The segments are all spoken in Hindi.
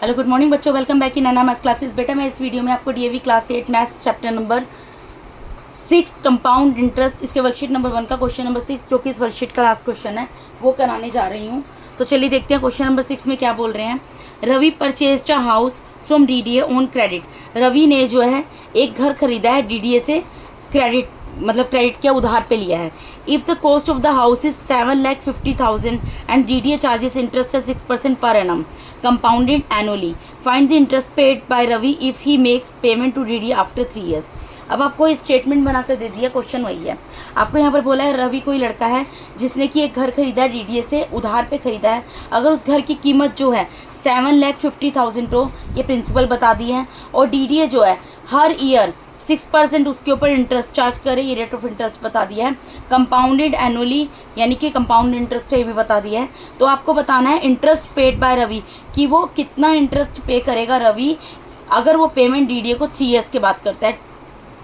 हेलो गुड मॉर्निंग बच्चों, welcome back in Naina maths classes. बेटा मैं इस वीडियो में आपको DAV class 8 maths chapter number 6 compound interest, इसके वर्कशीट नंबर 1 का क्वेश्चन नंबर 6 जो कि इस वर्कशीट का लास्ट क्वेश्चन है वो कराने जा रही हूँ। तो चलिए देखते हैं क्वेश्चन नंबर 6 में क्या बोल रहे हैं। Ravi purchased a house from DDA on credit. Ravi ने जो है एक घर खरीदा है डीडीए से, क्रेडिट मतलब क्रेडिट क्या उधार पे लिया है। If the cost of the house is 7,50,000 and DDA charges interest है 6% per annum compounded annually, find the interest paid by Ravi if he makes payment to DDA after 3 years। अब आपको स्टेटमेंट बनाकर दे दिया, क्वेश्चन वही है। आपको यहाँ पर बोला है रवि कोई लड़का है जिसने कि एक घर खरीदा है डीडीए से, उधार पे खरीदा है। अगर उस घर की कीमत जो है 7,50,000 तो ये प्रिंसिपल बता दी है, और डीडीए जो है हर ईयर 6% उसके ऊपर इंटरेस्ट चार्ज करे, ये रेट ऑफ इंटरेस्ट बता दिया है। कंपाउंडेड एनुअली यानी कि कंपाउंड इंटरेस्ट है, ये भी बता दिया है। तो आपको बताना है इंटरेस्ट पेड बाय रवि कि वो कितना इंटरेस्ट पे करेगा रवि अगर वो पेमेंट डीडीए को 3 years के बाद करता है।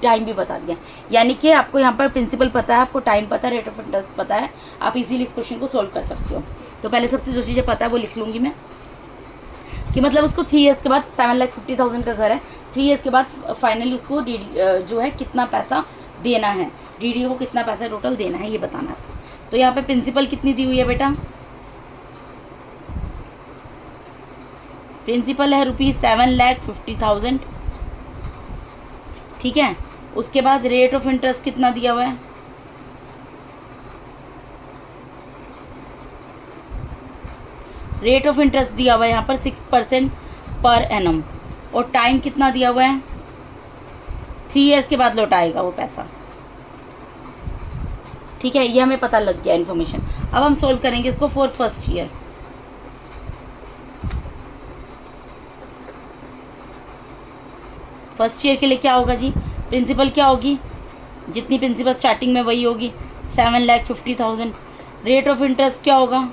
टाइम भी बता दिया, यानी कि आपको यहाँ पर प्रिंसिपल पता है, आपको टाइम पता है, रेट ऑफ इंटरेस्ट पता है, आप इजीली इस क्वेश्चन को सोल्व कर सकते हो। तो पहले सबसे जो चीज़ें पता है वो लिख लूँगी मैं कि मतलब उसको 3 years के बाद 7,50,000 का घर है, 3 years के बाद फाइनली उसको जो है कितना पैसा देना है, डीडीओ को कितना पैसा टोटल देना है ये बताना है। तो यहाँ पे प्रिंसिपल कितनी दी हुई है बेटा, प्रिंसिपल है ₹7,50,000, ठीक है। उसके बाद रेट ऑफ इंटरेस्ट कितना दिया हुआ है, रेट ऑफ इंटरेस्ट दिया हुआ है यहाँ पर 6% पर एनम, और टाइम कितना दिया हुआ है 3 years के बाद लौटाएगा वो पैसा, ठीक है। ये हमें पता लग गया इन्फॉर्मेशन। अब हम सोल्व करेंगे इसको for first year. First year के लिए क्या होगा जी, प्रिंसिपल क्या होगी, जितनी प्रिंसिपल स्टार्टिंग में वही होगी 7,50,000। रेट ऑफ इंटरेस्ट क्या होगा,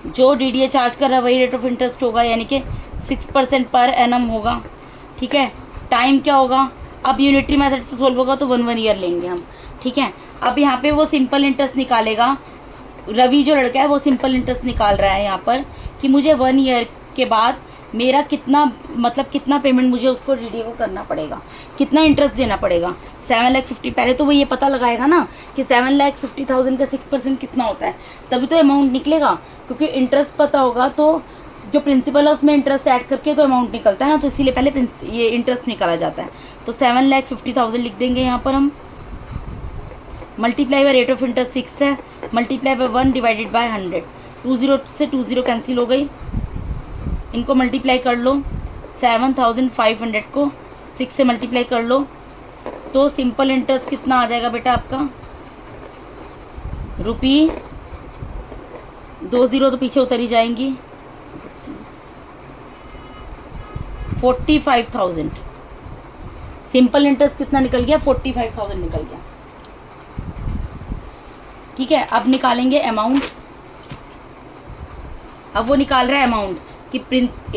जो डीडीए चार्ज कर रहा है वही रेट ऑफ इंटरेस्ट होगा, यानी कि 6% पर एनम होगा, ठीक है। टाइम क्या होगा, अब यूनिटरी मेथड से सोल्व होगा तो 1 ईयर लेंगे हम, ठीक है। अब यहाँ पे वो सिंपल इंटरेस्ट निकालेगा, रवि जो लड़का है वो सिंपल इंटरेस्ट निकाल रहा है यहाँ पर कि मुझे 1 ईयर के बाद मेरा कितना मतलब कितना पेमेंट मुझे उसको डीडीए को करना पड़ेगा, कितना इंटरेस्ट देना पड़ेगा। 7,50,000 पहले तो वो ये पता लगाएगा ना कि 7,50,000 का 6% कितना होता है, तभी तो अमाउंट निकलेगा। क्योंकि इंटरेस्ट पता होगा तो जो प्रिंसिपल है उसमें इंटरेस्ट ऐड करके तो अमाउंट निकलता है ना, तो इसीलिए पहले ये इंटरेस्ट निकाला जाता है। तो 7,50,000 लिख देंगे यहाँ पर हम, multiply by rate of interest 6 है, मल्टीप्लाई बाय 1 डिवाइडेड बाय 100। 20 से 20 कैंसिल हो गई, इनको मल्टीप्लाई कर लो, 7,500 को 6 से मल्टीप्लाई कर लो, तो सिंपल इंटरेस्ट कितना आ जाएगा बेटा आपका, ₹20 तो पीछे उतरी जाएंगी, 45,000। सिंपल इंटरेस्ट कितना निकल गया, 45,000 निकल गया, ठीक है। अब निकालेंगे अमाउंट। अब वो निकाल रहा है अमाउंट कि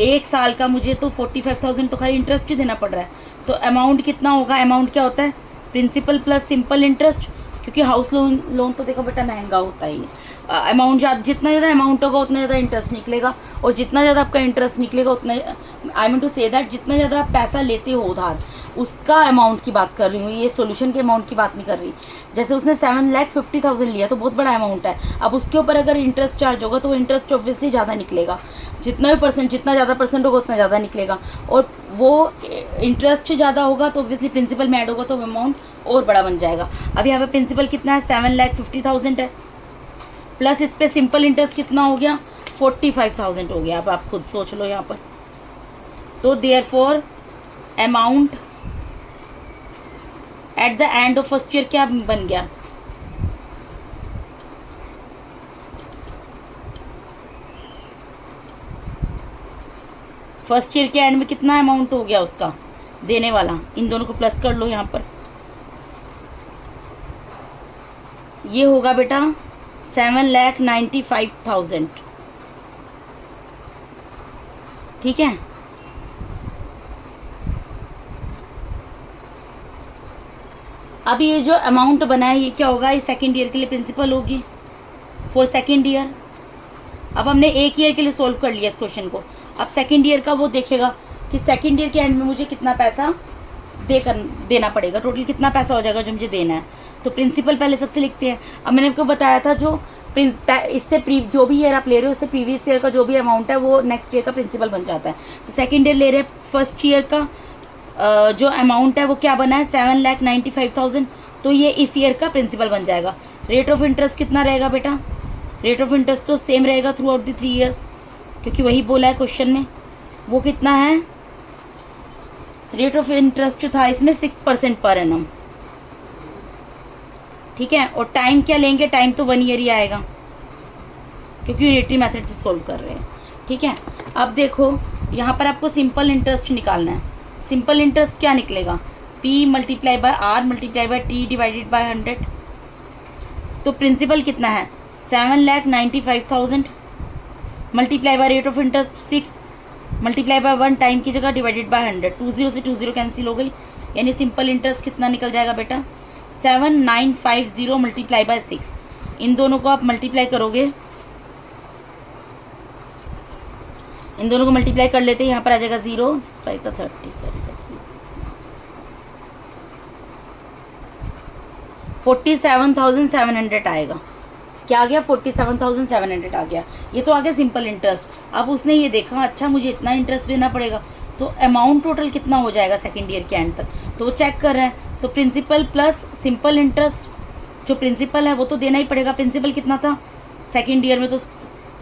1 साल का मुझे तो 45,000 तो खाली इंटरेस्ट ही देना पड़ रहा है, तो अमाउंट कितना होगा, अमाउंट क्या होता है प्रिंसिपल प्लस सिंपल इंटरेस्ट, क्योंकि हाउस लोन तो देखो बेटा महंगा होता ही है। अमाउंट जितना ज़्यादा अमाउंट होगा उतना ज़्यादा इंटरेस्ट निकलेगा, और जितना ज़्यादा आपका इंटरेस्ट निकलेगा उतना, I mean to say that जितना ज़्यादा आप पैसा लेते हो उधार उसका अमाउंट की बात कर रही हूँ, ये सोल्यूशन के अमाउंट की बात नहीं कर रही। जैसे उसने 7,50,000 लिया तो बहुत बड़ा अमाउंट है, अब उसके ऊपर अगर इंटरेस्ट चार्ज होगा तो वो इंटरेस्ट ऑब्वियसली ज़्यादा निकलेगा, जितना ज़्यादा परसेंट होगा उतना ज़्यादा निकलेगा, और वो इंटरेस्ट ज़्यादा होगा तो ऑब्वियसली प्रिंसिपल में ऐड होगा तो अमाउंट और बड़ा बन जाएगा। अब यहाँ पे प्रिंसिपल कितना है 7,50,000 है, प्लस इस पे सिंपल इंटरेस्ट कितना हो गया 45,000 हो गया। अब आप खुद सोच लो यहाँ पर, तो therefore amount at the end of first year क्या बन गया, फर्स्ट ईयर के एंड में कितना अमाउंट हो गया उसका देने वाला, इन दोनों को प्लस कर लो यहाँ पर, ये होगा बेटा 7,95,000, ठीक है। अब ये जो अमाउंट बना है ये क्या होगा, ये सेकेंड ईयर के लिए प्रिंसिपल होगी फॉर सेकेंड ईयर, अब हमने एक ईयर के लिए सोल्व कर लिया इस क्वेश्चन को। अब सेकेंड ईयर का वो देखेगा कि सेकेंड ईयर के एंड में मुझे कितना पैसा देना पड़ेगा, टोटल कितना पैसा हो जाएगा जो मुझे देना है। तो प्रिंसिपल पहले सबसे लिखते हैं। अब मैंने आपको बताया था जो इससे जो भी ईयर आप ले रहे हो उससे प्रीवियस ईयर का जो भी अमाउंट है वो नेक्स्ट ईयर का प्रिंसिपल बन जाता है। तो सेकेंड ईयर ले रहे हैं, फर्स्ट ईयर का जो अमाउंट है वो क्या बना है 7,95,000, तो ये इस ईयर का प्रिंसिपल बन जाएगा। रेट ऑफ इंटरेस्ट कितना रहेगा बेटा, रेट ऑफ इंटरेस्ट तो सेम रहेगा थ्रू आउट द 3 ईयर्स, क्योंकि वही बोला है क्वेश्चन में। वो कितना है, रेट ऑफ इंटरेस्ट था इसमें 6% पर एनम, ठीक है। और टाइम क्या लेंगे, टाइम तो 1 ईयर ही आएगा क्योंकि यूनिटरी मेथड से सोल्व कर रहे हैं, ठीक है। अब देखो यहाँ पर आपको सिंपल इंटरेस्ट निकालना है। सिंपल इंटरेस्ट क्या निकलेगा, P multiply by R multiply by T divided by 100। तो प्रिंसिपल कितना है 7,95,000 multiply by rate of interest 6 multiply by 1 time की जगह डिवाइडेड बाय 100। 20 से 20 कैंसिल हो गई, यानी सिंपल इंटरेस्ट कितना निकल जाएगा बेटा 7,950 मल्टीप्लाई बाय 6। इन दोनों को आप मल्टीप्लाई करोगे, इन दोनों को मल्टीप्लाई कर लेते हैं, यहाँ पर आ जाएगा 0, 6 5 30 करेगा 47,700 आएगा। क्या आ गया 47,700 आ गया। ये तो आ गया सिंपल इंटरेस्ट। अब उसने ये देखा अच्छा मुझे इतना इंटरेस्ट देना पड़ेगा, तो अमाउंट टोटल कितना हो जाएगा सेकेंड ईयर के एंड तक, तो वो चेक कर रहे हैं। तो प्रिंसिपल प्लस सिंपल इंटरेस्ट, जो प्रिंसिपल है वो तो देना ही पड़ेगा। प्रिंसिपल कितना था सेकेंड ईयर में, तो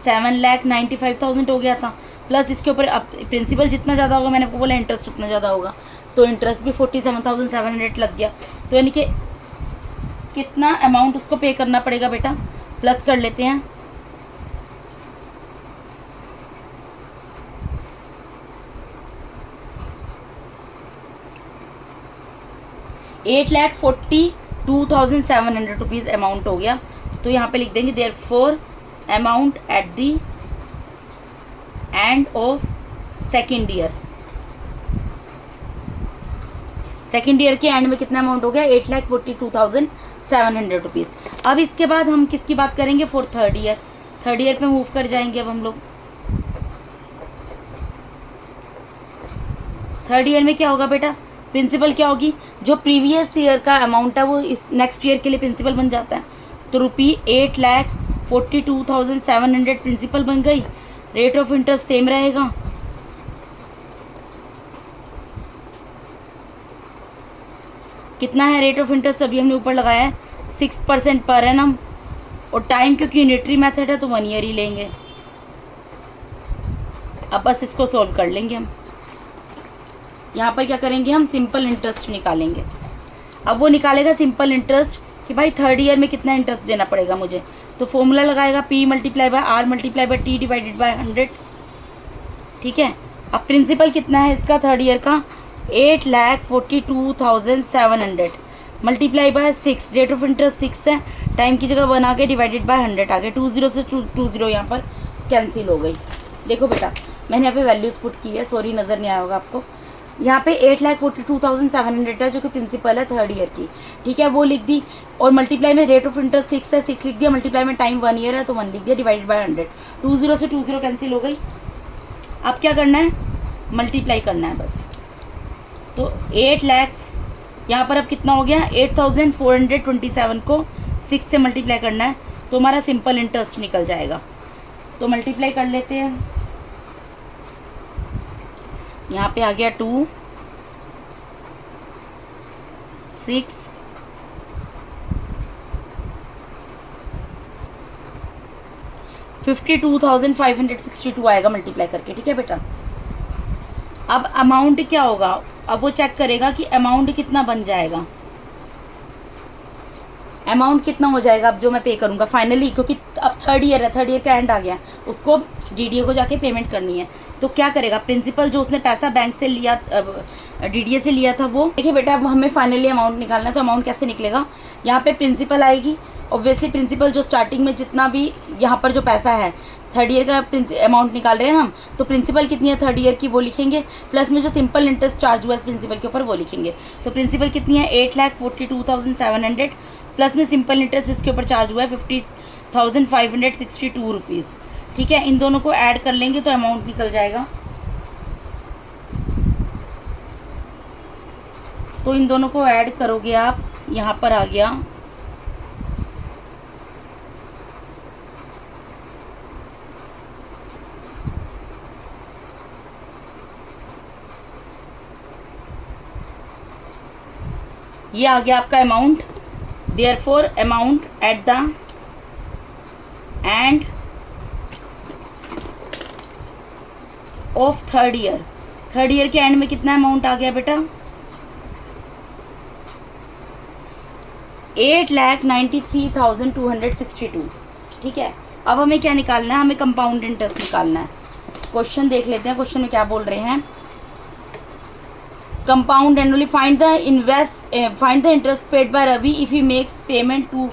7,95,000 हो गया था, प्लस इसके ऊपर अब प्रिंसिपल जितना ज़्यादा होगा मैंने आपको बोला इंटरेस्ट उतना ज़्यादा होगा, तो इंटरेस्ट भी 47,700 लग गया। तो यानी कि कितना अमाउंट उसको पे करना पड़ेगा बेटा, प्लस कर लेते हैं। ₹8,42,700 अमाउंट हो गया। तो यहाँ पे लिख देंगे therefore amount at the end of second year. Second year के एंड में कितना अमाउंट हो गया 8,42,700 अब इसके बाद हम किसकी बात करेंगे for third year. Third year पे मूव कर जाएंगे अब हम लोग। थर्ड ईयर में क्या होगा बेटा, प्रिंसिपल क्या होगी, जो प्रीवियस ईयर का अमाउंट है वो इस नेक्स्ट ईयर के लिए प्रिंसिपल बन जाता है। तो ₹8,42,700 प्रिंसिपल बन गई। रेट ऑफ इंटरेस्ट सेम रहेगा, कितना है रेट ऑफ इंटरेस्ट अभी हमने ऊपर लगाया है 6% पर एनम, और टाइम क्योंकि यूनिटरी मेथड है तो 1 ईयर ही लेंगे। अब बस इसको सोल्व कर लेंगे हम। यहाँ पर क्या करेंगे हम सिंपल इंटरेस्ट निकालेंगे। अब वो निकालेगा सिंपल इंटरेस्ट कि भाई थर्ड ईयर में कितना इंटरेस्ट देना पड़ेगा मुझे, तो फॉर्मूला लगाएगा P multiply by R multiply by T divided by 100, ठीक है। अब प्रिंसिपल कितना है इसका थर्ड ईयर का 8,42,700 multiply by 6, rate of interest 6 है, टाइम की जगह 1 आ गया डिवाइडेड बाय 100 आ गया। 20 से 20 यहाँ पर कैंसिल हो गई। देखो बेटा मैंने यहाँ पे वैल्यूज पुट की है, सॉरी नज़र नहीं आया होगा आपको। यहाँ पे 8,42,700 है जो कि प्रिंसिपल है थर्ड ईयर की, ठीक है, वो लिख दी। और मल्टीप्लाई में रेट ऑफ इंटरेस्ट 6 है, 6 लिख दिया, मल्टीप्लाई में टाइम 1 ईयर है तो 1 लिख दिया डिवाइडेड बाय 100। 20 से 20 कैंसिल हो गई। अब क्या करना है मल्टीप्लाई करना है बस। तो 8 लाख यहाँ पर अब कितना हो गया 8,427 को 6 से मल्टीप्लाई करना है तो हमारा सिंपल इंटरेस्ट निकल जाएगा। तो मल्टीप्लाई कर लेते हैं। यहाँ पे आ गया 2 6 52,562 आएगा मल्टीप्लाई करके, ठीक है बेटा। अब अमाउंट क्या होगा, अब वो चेक करेगा कि अमाउंट कितना बन जाएगा, अमाउंट कितना हो जाएगा अब जो मैं पे करूँगा फाइनली, क्योंकि अब थर्ड ईयर है, थर्ड ईयर का एंड आ गया, उसको डीडीए को जाके पेमेंट करनी है। तो क्या करेगा प्रिंसिपल जो उसने पैसा बैंक से लिया डीडीए से लिया था वो, देखिए बेटा अब हमें फाइनली अमाउंट निकालना है। तो अमाउंट कैसे निकलेगा, यहाँ पे प्रिंसिपल आएगी, ऑब्वियसली प्रिंसिपल जो स्टार्टिंग में जितना भी यहाँ पर जो पैसा है थर्ड ईयर का अमाउंट निकाल रहे हैं हम, तो प्रिंसिपल कितनी है थर्ड ईयर की वो लिखेंगे, प्लस में जो सिंपल इंटरेस्ट चार्ज हुआ है प्रिंसिपल के ऊपर वो लिखेंगे। तो प्रिंसिपल कितनी है 8,42,700 प्लस में सिंपल इंटरेस्ट इसके ऊपर चार्ज हुआ है 50,562 रुपीज़, ठीक है, इन दोनों को ऐड कर लेंगे तो अमाउंट निकल जाएगा। तो इन दोनों को ऐड करोगे आप, यहाँ पर आ गया ये आ गया आपका amount. Therefore amount at the end of third year, third year के एंड में कितना अमाउंट आ गया बेटा? 8,93,262। ठीक है, अब हमें क्या निकालना है? हमें कंपाउंड इंटरेस्ट निकालना है। क्वेश्चन देख लेते हैं, क्वेश्चन में क्या बोल रहे हैं। Compound annually, find the interest paid by Ravi if he makes payment to,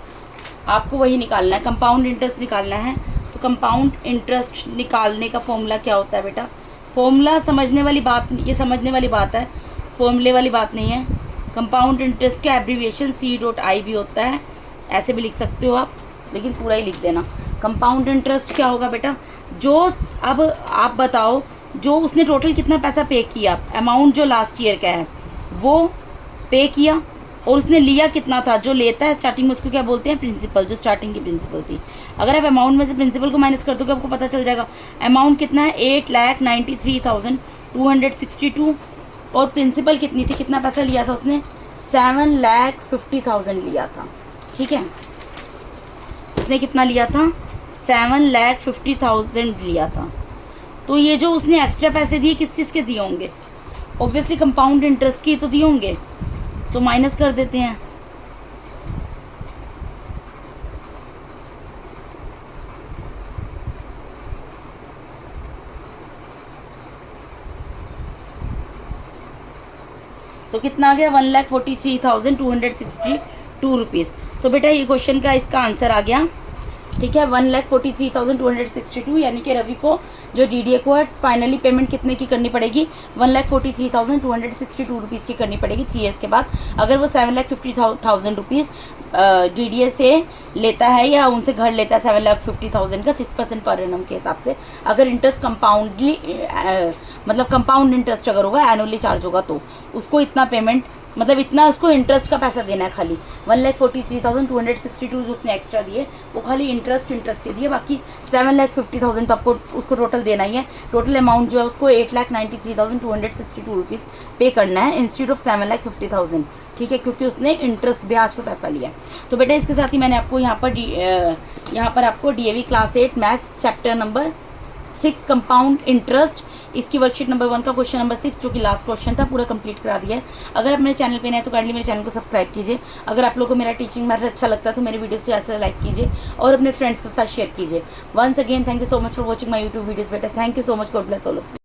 आपको वही निकालना है, कंपाउंड इंटरेस्ट निकालना है। तो कंपाउंड इंटरेस्ट निकालने का फॉर्मूला क्या होता है बेटा? फॉर्मूला समझने वाली बात, ये समझने वाली बात है, फॉर्मूले वाली बात नहीं है। कंपाउंड इंटरेस्ट का एब्रीविएशन C.I भी होता है, ऐसे भी लिख सकते हो आप, लेकिन पूरा ही लिख देना। कंपाउंड इंटरेस्ट क्या होगा बेटा? जो, अब आप बताओ, जो उसने टोटल कितना पैसा पे किया, अमाउंट जो लास्ट ईयर का है वो पे किया, और उसने लिया कितना था, जो लेता है स्टार्टिंग में उसको क्या बोलते हैं? प्रिंसिपल, जो स्टार्टिंग की प्रिंसिपल थी। अगर आप अमाउंट में से प्रिंसिपल को माइनस कर दोगे आपको पता चल जाएगा अमाउंट कितना है, 8,93,262, और प्रिंसिपल कितनी थी, कितना पैसा लिया था उसने? 7,50,000 लिया था। ठीक है, उसने कितना लिया था? 7,50,000 लिया था। तो ये जो उसने एक्स्ट्रा पैसे दिए किस चीज़ के दिए होंगे? ऑब्वियसली कंपाउंड इंटरेस्ट के तो दिए होंगे, तो माइनस कर देते हैं। तो कितना आ गया? 1,43,262 रुपीज़। तो बेटा ये क्वेश्चन का इसका आंसर आ गया। ठीक है, 1,43,262, यानी कि रवि को जो DDA को है फाइनली पेमेंट कितने की करनी पड़ेगी? 1,43,262 रुपीज़ की करनी पड़ेगी 3 ईयर्स के बाद। अगर वो 7,50,000 रुपीज़ DDA से लेता है या उनसे घर लेता है 7,50,000 का 6% पर एनम के हिसाब से, अगर इंटरेस्ट कंपाउंडली मतलब कंपाउंड इंटरेस्ट अगर होगा, एनुअली चार्ज होगा, तो उसको इतना पेमेंट, मतलब इतना उसको इंटरेस्ट का पैसा देना है खाली। 1,43,262 जो उसने एक्स्ट्रा दिए वो खाली इंटरेस्ट के दिए, बाकी 7,50,000 तो आपको उसको टोटल देना ही है। टोटल अमाउंट जो है उसको 8,93,262 रुपीज़ पे करना है इंस्टीट्यूट ऑफ 7,50,000। ठीक है, क्योंकि उसने इंटरेस्ट ब्याज पे पैसा लिया। तो बेटा इसके साथ ही मैंने आपको यहाँ पर आपको DAV class 8 maths chapter number 6 compound interest, इसकी वर्कशीट नंबर 1 का क्वेश्चन नंबर 6 जो कि लास्ट क्वेश्चन था, पूरा कंप्लीट करा दिया है। अगर आप मेरे चैनल पे नए हैं तो काइंडली मेरे चैनल को सब्सक्राइब कीजिए। अगर आप लोगों को मेरा टीचिंग मैथड अच्छा लगता है तो मेरे वीडियोस को ऐसे लाइक कीजिए और अपने फ्रेंड्स के साथ शेयर कीजिए। Once again thank you so much for watching my YouTube videos बेटा। Thank you so much, God bless all of you.